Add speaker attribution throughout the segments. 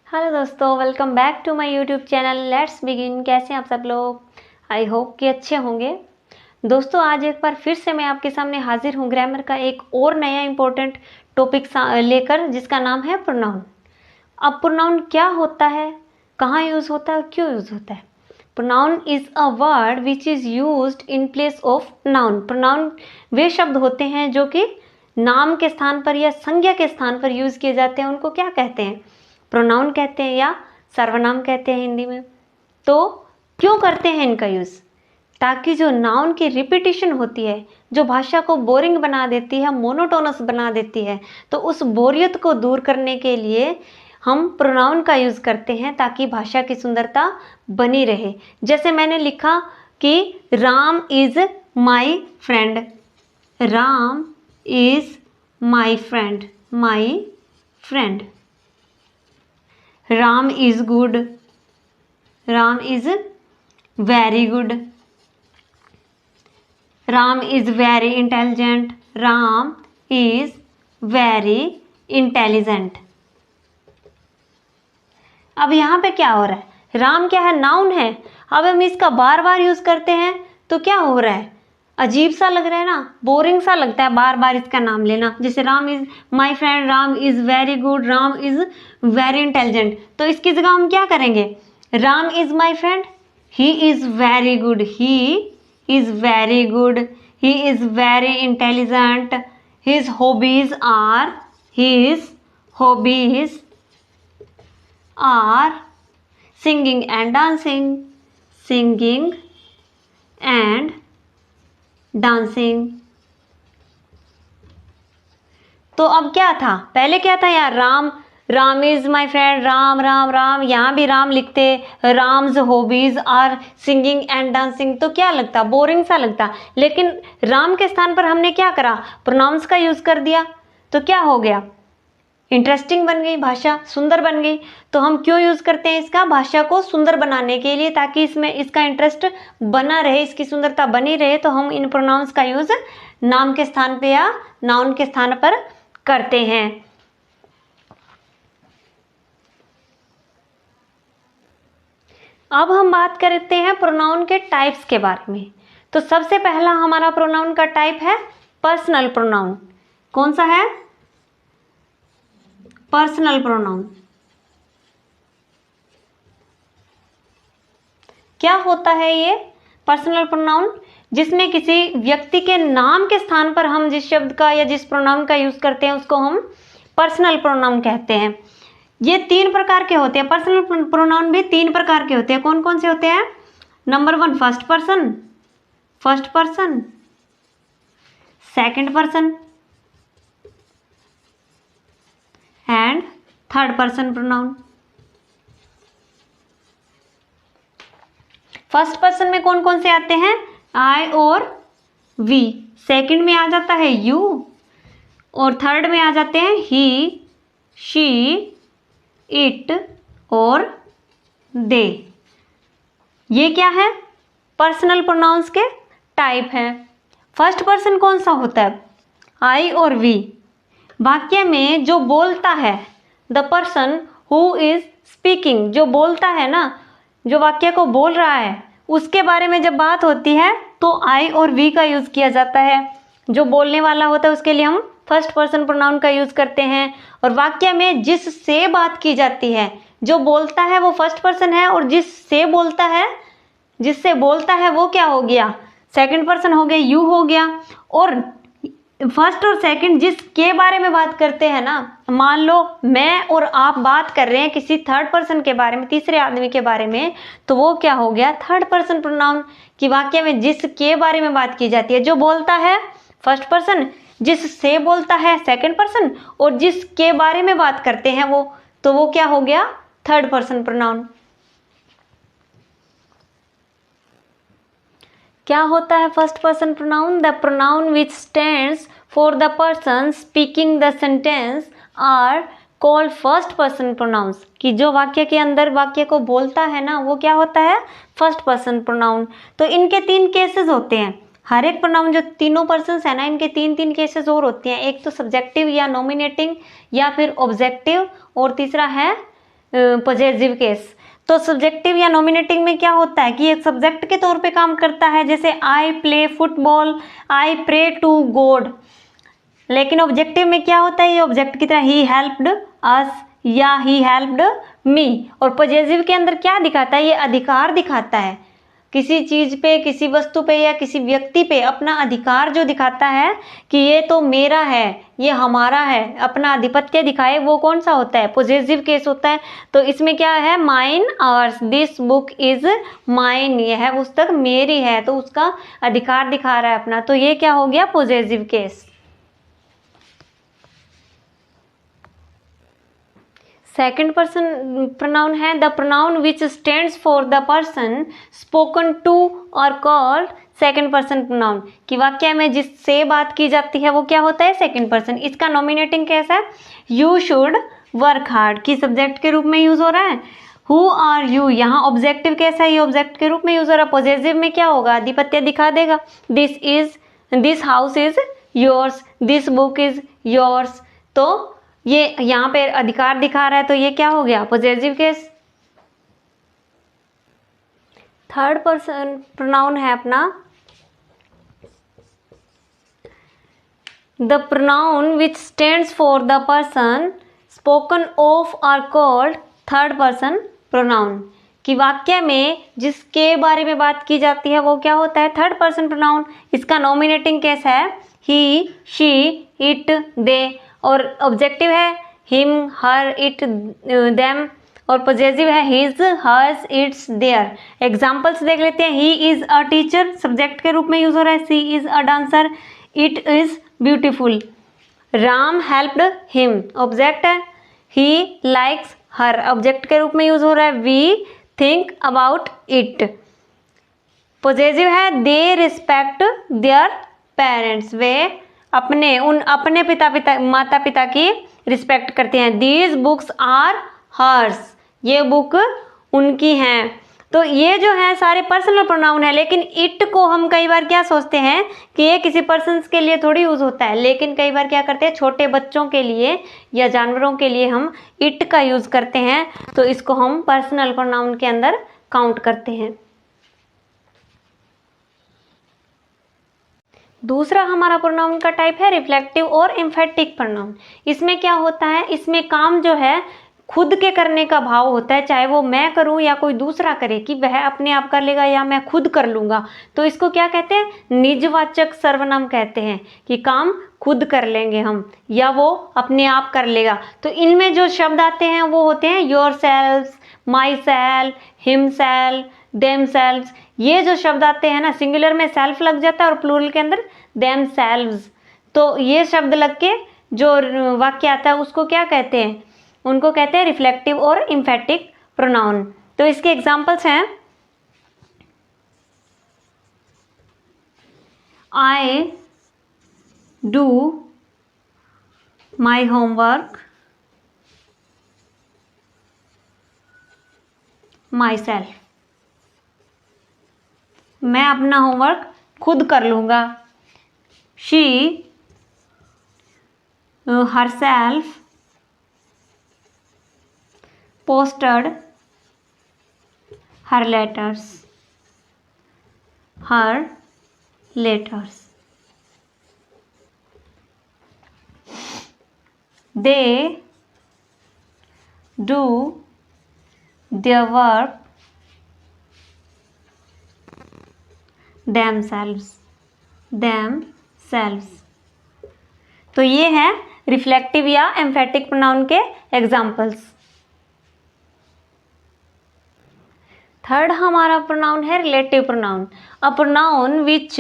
Speaker 1: Hello दोस्तों, welcome back to my YouTube channel. Let's begin. कैसे हैं आप सब लोग? आई होप कि अच्छे होंगे। दोस्तों, आज एक बार फिर से मैं आपके सामने हाजिर हूँ ग्रामर का एक और नया इम्पोर्टेंट टॉपिक लेकर, जिसका नाम है प्रोनाउन। अब प्रोनाउन क्या होता है, कहाँ यूज़ होता है और क्यों यूज़ होता है? Pronoun is a word which is used in place of noun. Pronoun वे शब्द होते हैं जो कि नाम के स्थान पर या संज्ञा के स्थान पर यूज़ किए जाते हैं। उनको क्या कहते हैं? प्रोनाउन कहते हैं या सर्वनाम कहते हैं हिंदी में। तो क्यों करते हैं इनका यूज़? ताकि जो नाउन की रिपीटिशन होती है, जो भाषा को बोरिंग बना देती है, मोनोटोनस बना देती है, तो उस बोरियत को दूर करने के लिए हम प्रोनाउन का यूज़ करते हैं, ताकि भाषा की सुंदरता बनी रहे। जैसे मैंने लिखा कि Ram is my friend. Ram is my friend, my friend. Ram is good. Ram is very good. Ram is very intelligent. Ram is very intelligent. अब यहाँ पे क्या हो रहा है? राम क्या है? नाउन है। अब हम इसका बार बार यूज़ करते हैं तो क्या हो रहा है? अजीब सा लग रहा है ना, बोरिंग सा लगता है बार बार इसका नाम लेना। जैसे Ram is my friend, Ram is very good, Ram is very intelligent. तो इसकी जगह हम क्या करेंगे? Ram is my friend, he is very good, he is very good, he is very intelligent, his hobbies are singing and dancing, singing and dancing। तो अब क्या था? पहले क्या था यार? Ram is my friend, Ram Ram Ram. यहाँ भी राम लिखते, Ram's hobbies are singing and dancing. तो क्या लगता? बोरिंग सा लगता। लेकिन राम के स्थान पर हमने क्या करा? प्रोनाउंस का यूज कर दिया। तो क्या हो गया? इंटरेस्टिंग बन गई, भाषा सुंदर बन गई। तो हम क्यों यूज़ करते हैं इसका? भाषा को सुंदर बनाने के लिए, ताकि इसमें इसका इंटरेस्ट बना रहे, इसकी सुंदरता बनी रहे। तो हम इन प्रोनाउंस का यूज़ नाम के स्थान पे या नाउन के स्थान पर करते हैं। अब हम बात करते हैं प्रोनाउन के टाइप्स के बारे में। तो सबसे पहला हमारा प्रोनाउन का टाइप है पर्सनल प्रोनाउन। कौन सा है? Personal pronoun. क्या होता है ये पर्सनल प्रोनाउन? जिसमें किसी व्यक्ति के नाम के स्थान पर हम जिस शब्द का या जिस प्रोनाउन का यूज करते हैं उसको हम पर्सनल प्रोनाउन कहते हैं। ये 3 प्रकार के होते हैं। पर्सनल प्रोनाउन भी 3 प्रकार के होते हैं। कौन कौन से होते हैं? Number 1 first person, second person and third person pronoun. First person में कौन कौन से आते हैं? आई और वी। सेकंड में आ जाता है यू, और थर्ड में आ जाते हैं ही, शी, इट और दे। ये क्या है? पर्सनल प्रोनाउंस के टाइप हैं। फर्स्ट पर्सन कौन सा होता है? आई और वी। वाक्य में जो बोलता है, the person who is speaking, जो बोलता है ना, जो वाक्य को बोल रहा है, उसके बारे में जब बात होती है तो आई और वी का यूज़ किया जाता है। जो बोलने वाला होता है उसके लिए हम फर्स्ट पर्सन प्रोनाउन का यूज़ करते हैं। और वाक्य में जिससे बात की जाती है, जो बोलता है वो फर्स्ट पर्सन है, और जिससे बोलता है वो क्या हो गया? सेकंड पर्सन हो गया, यू हो गया। और फर्स्ट और सेकंड जिसके बारे में बात करते हैं ना, मान लो मैं और आप बात कर रहे हैं किसी थर्ड पर्सन के बारे में, तीसरे आदमी के बारे में, तो वो क्या हो गया? Third person pronoun. कि वाक्य में जिसके बारे में बात की जाती है, जो बोलता है फर्स्ट पर्सन, जिससे बोलता है सेकंड पर्सन, और जिसके बारे में बात करते हैं वो, तो वो क्या हो गया? Third person pronoun. क्या होता है first person pronoun? The pronoun which stands for the person speaking the sentence are called first person pronouns. कि जो वाक्य के अंदर वाक्य को बोलता है ना, वो क्या होता है? First person pronoun. तो इनके 3 केसेस होते हैं। हर एक प्रोनाउन जो तीनों पर्सन्स है ना, इनके 3 केसेस और होते हैं। एक तो सब्जेक्टिव या नॉमिनेटिंग, या फिर ऑब्जेक्टिव, और तीसरा है पॉजेसिव केस। तो सब्जेक्टिव या नॉमिनेटिंग में क्या होता है कि एक सब्जेक्ट के तौर पे काम करता है, जैसे I play football, I pray to God. लेकिन ऑब्जेक्टिव में क्या होता है, ये ऑब्जेक्ट की तरह ही हेल्प्ड अस या ही हेल्प्ड मी। और पॉजेसिव के अंदर क्या दिखाता है, ये अधिकार दिखाता है, किसी चीज़ पे, किसी वस्तु पे या किसी व्यक्ति पे अपना अधिकार जो दिखाता है कि ये तो मेरा है, ये हमारा है, अपना आधिपत्य दिखाए, वो कौन सा होता है, पॉजेसिव केस होता है। तो इसमें क्या है, mine, hours, this book is mine, यह पुस्तक मेरी है, तो उसका अधिकार दिखा रहा है अपना, तो ये क्या हो गया, possessive case. Second person pronoun है the pronoun which stands for the person spoken to और कॉल्ड सेकंड पर्सन प्रोनाउन, कि वाक्य में जिससे बात की जाती है वो क्या होता है, सेकंड पर्सन। इसका नॉमिनेटिंग कैसा है, यू शुड वर्क हार्ड, की सब्जेक्ट के रूप में यूज हो रहा है। हु आर यू, यहाँ ऑब्जेक्टिव कैसा है, ये ऑब्जेक्ट के रूप में यूज हो रहा है। पॉजेसिव में क्या होगा, आधिपत्य दिखा देगा, this house is yours, this book is yours, तो ये यहाँ पे अधिकार दिखा रहा है, तो ये क्या हो गया, possessive case. Third person pronoun है अपना the pronoun which stands for the person spoken of are called third person pronoun, कि वाक्य में जिसके बारे में बात की जाती है वो क्या होता है, थर्ड पर्सन प्रोनाउन। इसका नॉमिनेटिंग केस है ही, शी, इट, दे, और ऑब्जेक्टिव है हिम, हर, इट, देम, और पॉजेसिव है his, hers, its, their. Examples देख लेते हैं। He is a teacher, subject के रूप में यूज हो रहा है। She is a dancer, it is beautiful. Ram helped him, object है। ही लाइक्स हर, ऑब्जेक्ट के रूप में यूज हो रहा है। We think about it, possessive है। दे रिस्पेक्ट देयर पेरेंट्स, वे अपने माता पिता की रिस्पेक्ट करते हैं। दीज बुक्स आर हर्स, ये बुक उनकी हैं। तो ये जो है सारे पर्सनल प्रोनाउन है, लेकिन इट को हम कई बार क्या सोचते हैं कि ये किसी पर्सन के लिए थोड़ी यूज होता है, लेकिन कई बार क्या करते हैं, छोटे बच्चों के लिए या जानवरों के लिए हम इट का यूज करते हैं, तो इसको हम पर्सनल प्रोनाउन के अंदर काउंट करते हैं। दूसरा हमारा प्रोनाउन का टाइप है रिफ्लेक्टिव और एम्फेटिक प्रोनाउन। इसमें क्या होता है, इसमें काम जो है खुद के करने का भाव होता है, चाहे वो मैं करूं या कोई दूसरा करे, कि वह अपने आप कर लेगा या मैं खुद कर लूँगा, तो इसको क्या कहते हैं, निजवाचक सर्वनाम कहते हैं, कि काम खुद कर लेंगे हम या वो अपने आप कर लेगा। तो इनमें जो शब्द आते हैं वो होते हैं your self, my self, him self, them selves. ये जो शब्द आते हैं ना, सिंगुलर में सेल्फ लग जाता है और प्लूरल के अंदर देम सेल्व्स, तो ये शब्द लग के जो वाक्य आता है उसको क्या कहते हैं, उनको कहते हैं रिफ्लेक्टिव और एम्फेटिक प्रोनाउन। तो इसके एग्जांपल्स हैं I do my homework, my self, मैं अपना होमवर्क खुद कर लूँगा। She herself posted her letters, her letters. They do their work themselves. तो ये है रिफ्लेक्टिव या एम्फेटिक प्रोनाउन के एग्जाम्पल्स। थर्ड हमारा प्रोनाउन है रिलेटिव प्रोनाउन, अ प्रोनाउन विच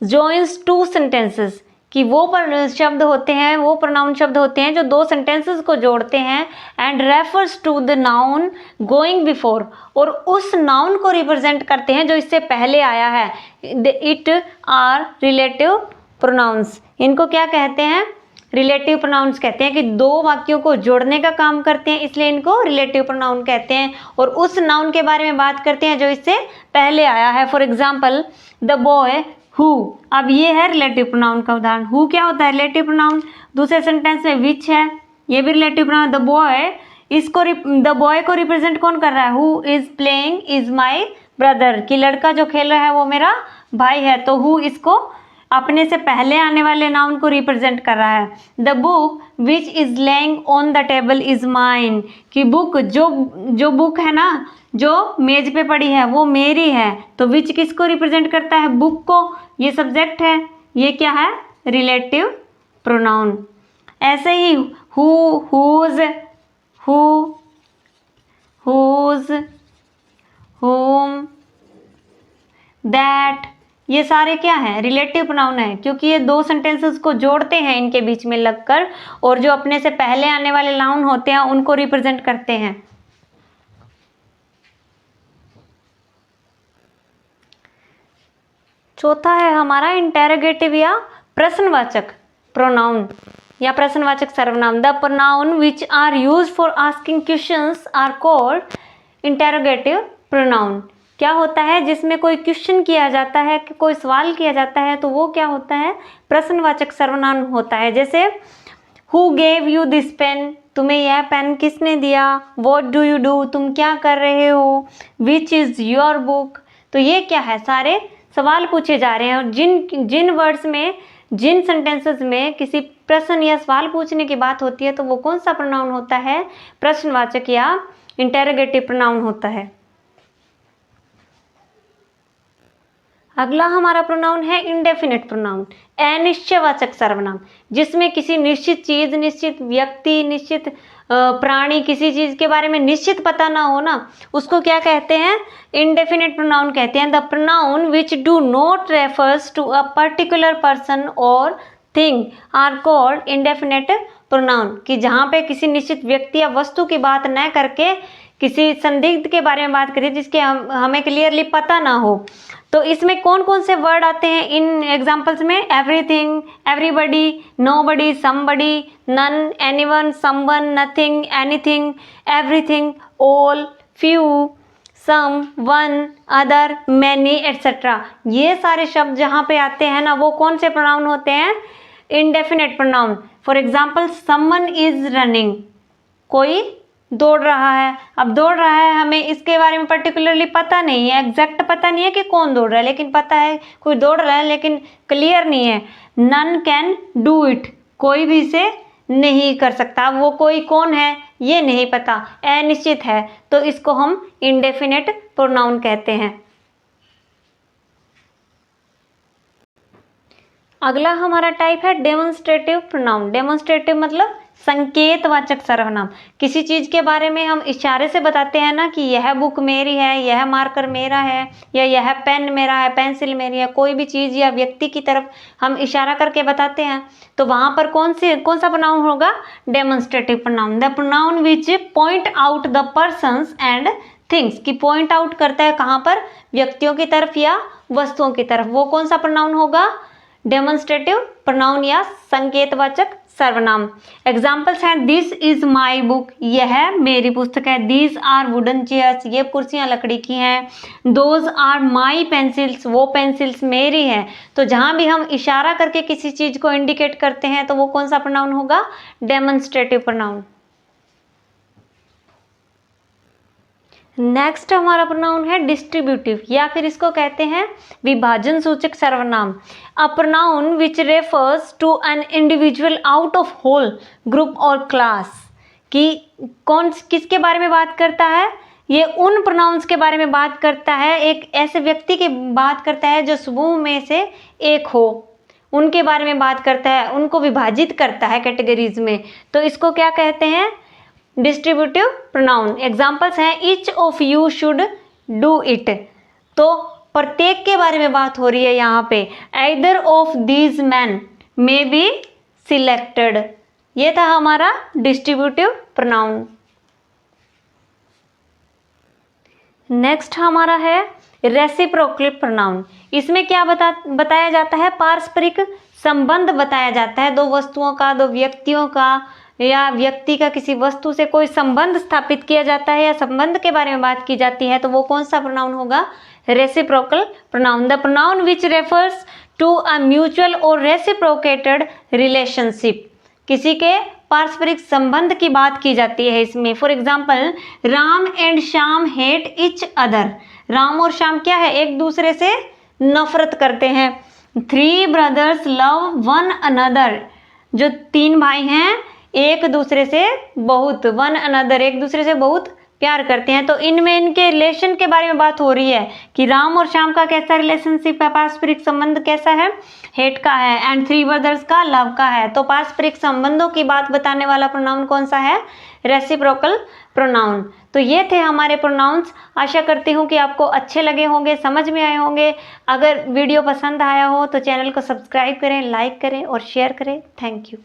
Speaker 1: जॉइंस टू सेंटेंसेस, कि वो शब्द होते हैं, वो प्रोनाउन शब्द होते हैं जो दो सेंटेंसेस को जोड़ते हैं, and refers to the noun going before, और उस नाउन को रिप्रेजेंट करते हैं जो इससे पहले आया है। इट आर रिलेटिव प्रोनाउंस, इनको क्या कहते हैं, रिलेटिव प्रोनाउंस कहते हैं, कि दो वाक्यों को जोड़ने का काम करते हैं, इसलिए इनको रिलेटिव प्रोनाउन कहते हैं, और उस नाउन के बारे में बात करते हैं जो इससे पहले आया है। For example the boy who, अब ये है रिलेटिव प्रोनाउन का उदाहरण। हु क्या होता है, रिलेटिव प्रोनाउन। दूसरे सेंटेंस में विच है, ये भी रिलेटिव प्रोनाउन। द बॉय इसको द बॉय को रिप्रेजेंट कौन कर रहा है? Who is playing is my brother, कि लड़का जो खेल रहा है वो मेरा भाई है। तो हु इसको अपने से पहले आने वाले नाउन को रिप्रेजेंट कर रहा है। The book which is laying on the table is mine, कि बुक जो बुक है ना जो मेज पे पड़ी है वो मेरी है। तो विच किसको रिप्रेजेंट करता है? बुक को। ये सब्जेक्ट है, ये क्या है? Relative pronoun. ऐसे ही who, whose, who, whose, whom, that, ये सारे क्या है? रिलेटिव प्रोनाउन है, क्योंकि ये दो सेंटेंसेस को जोड़ते हैं इनके बीच में लगकर, और जो अपने से पहले आने वाले नाउन होते हैं उनको रिप्रेजेंट करते हैं। चौथा है हमारा इंटेरोगेटिव या प्रश्नवाचक प्रोनाउन या प्रश्नवाचक सर्वनाम। The pronoun which are used for asking questions are called interrogative pronoun. क्या होता है? जिसमें कोई क्वेश्चन किया जाता है, कोई सवाल किया जाता है, तो वो क्या होता है? प्रश्नवाचक सर्वनाम होता है। जैसे who gave you this pen, तुम्हें यह पेन किसने दिया? व्हाट डू यू डू, तुम क्या कर रहे हो? विच इज योर बुक, तो ये क्या है? सारे सवाल पूछे जा रहे हैं। और जिन वर्ड्स में, जिन सेंटेंसेस में किसी प्रश्न या सवाल पूछने की बात होती है तो वो कौन सा प्रोनाउन होता है? प्रश्नवाचक या इंटेरोगेटिव प्रोनाउन होता है। अगला हमारा प्रोनाउन है इंडेफिनिट प्रोनाउन, अनिश्चयवाचक सर्वनाम, जिसमें किसी निश्चित चीज, निश्चित व्यक्ति, निश्चित प्राणी, किसी चीज के बारे में निश्चित पता ना हो ना, उसको क्या कहते हैं? इंडेफिनिट प्रोनाउन कहते हैं। The pronoun which do not refers to a particular person और thing are called indefinite pronoun, कि जहाँ पे किसी निश्चित व्यक्ति या वस्तु की बात न करके किसी संदिग्ध के बारे में बात करें जिसके हमें क्लियरली पता ना हो। तो इसमें कौन कौन से वर्ड आते हैं इन एग्जाम्पल्स में? Everything, everybody, nobody, somebody, none, anyone, someone, nothing, anything, everything, all, few, some, one, other, many, etcetera. ये सारे शब्द जहाँ पे आते हैं ना वो कौन से प्रोनाउन होते हैं? Indefinite pronoun. For example someone is running, कोई दौड़ रहा है। अब दौड़ रहा है, हमें इसके बारे में पर्टिकुलरली पता नहीं है, एग्जैक्ट पता नहीं है कि कौन दौड़ रहा है, लेकिन पता है कोई दौड़ रहा है, लेकिन क्लियर नहीं है। नन कैन डू इट, कोई भी इसे नहीं कर सकता। वो कोई कौन है ये नहीं पता, अनिश्चित है, तो इसको हम इंडेफिनिट प्रोनाउन कहते हैं। अगला हमारा टाइप है डेमोन्स्ट्रेटिव प्रोनाउन। डेमोन्स्ट्रेटिव मतलब संकेतवाचक सर्वनाम। किसी चीज के बारे में हम इशारे से बताते हैं ना कि यह बुक मेरी है, यह मार्कर मेरा है, या यह पेन मेरा है, पेंसिल मेरी है। कोई भी चीज या व्यक्ति की तरफ हम इशारा करके बताते हैं, तो वहां पर कौन सा प्रोनाउन होगा? Demonstrative pronoun. The pronoun which point out the persons and things, की पॉइंट आउट करता है कहाँ पर? व्यक्तियों की तरफ या वस्तुओं की तरफ। वो कौन सा प्रोनाउन होगा? डेमोन्स्ट्रेटिव प्रोनाउन या संकेतवाचक सर्वनाम। एग्जाम्पल्स हैं दिस इज माई बुक, यह मेरी पुस्तक है। दीज आर वुडन चेयर्स, ये कुर्सियां लकड़ी की हैं। दोज आर माई पेंसिल्स, वो पेंसिल्स मेरी हैं। तो जहां भी हम इशारा करके किसी चीज को इंडिकेट करते हैं तो वो कौन सा प्रोनाउन होगा? Demonstrative pronoun. नेक्स्ट हमारा प्रोनाउन है डिस्ट्रीब्यूटिव, या फिर इसको कहते हैं विभाजन सूचक सर्वनाम। A pronoun which refers to an individual out of whole group और क्लास, कि किसके बारे में बात करता है? ये उन प्रोनाउंस के बारे में बात करता है, एक ऐसे व्यक्ति की बात करता है जो समूह में से एक हो, उनके बारे में बात करता है, उनको विभाजित करता है कैटेगरीज में। तो इसको क्या कहते हैं? Distributive pronoun. एग्जाम्पल्स हैं each of you should do it, तो प्रत्येक के बारे में बात हो रही है यहाँ पे। Either of these man may be selected, ये था हमारा डिस्ट्रीब्यूटिव प्रोनाउन। नेक्स्ट हमारा है रेसिप्रोकल प्रोनाउन। इसमें क्या बताया जाता है? पारस्परिक संबंध बताया जाता है। दो वस्तुओं का, दो व्यक्तियों का, या व्यक्ति का किसी वस्तु से कोई संबंध स्थापित किया जाता है या संबंध के बारे में बात की जाती है, तो वो कौन सा प्रोनाउन होगा? Reciprocal pronoun. The pronoun which refers to a mutual और रेसिप्रोकेटेड रिलेशनशिप, किसी के पारस्परिक संबंध की बात की जाती है इसमें। For example, Ram and Shyam hate each other. Ram और श्याम क्या है, एक दूसरे से नफरत करते हैं। 3 ब्रदर्स लव वन अनदर। जो 3 भाई हैं एक दूसरे से बहुत, वन अनदर एक दूसरे से बहुत प्यार करते हैं। तो इनमें इनके रिलेशन के बारे में बात हो रही है कि राम और श्याम का कैसा रिलेशनशिप है, पारस्परिक संबंध कैसा है, हेट का है। एंड 3 ब्रदर्स का लव का है। तो पारस्परिक संबंधों की बात बताने वाला प्रोनाउन कौन सा है, रेसिप्रोकल प्रोनाउन। तो ये थे हमारे प्रोनाउंस। आशा करती हूँ कि आपको अच्छे लगे होंगे, समझ में आए होंगे। अगर वीडियो पसंद आया हो तो चैनल को सब्सक्राइब करें, लाइक करें और शेयर करें। Thank you.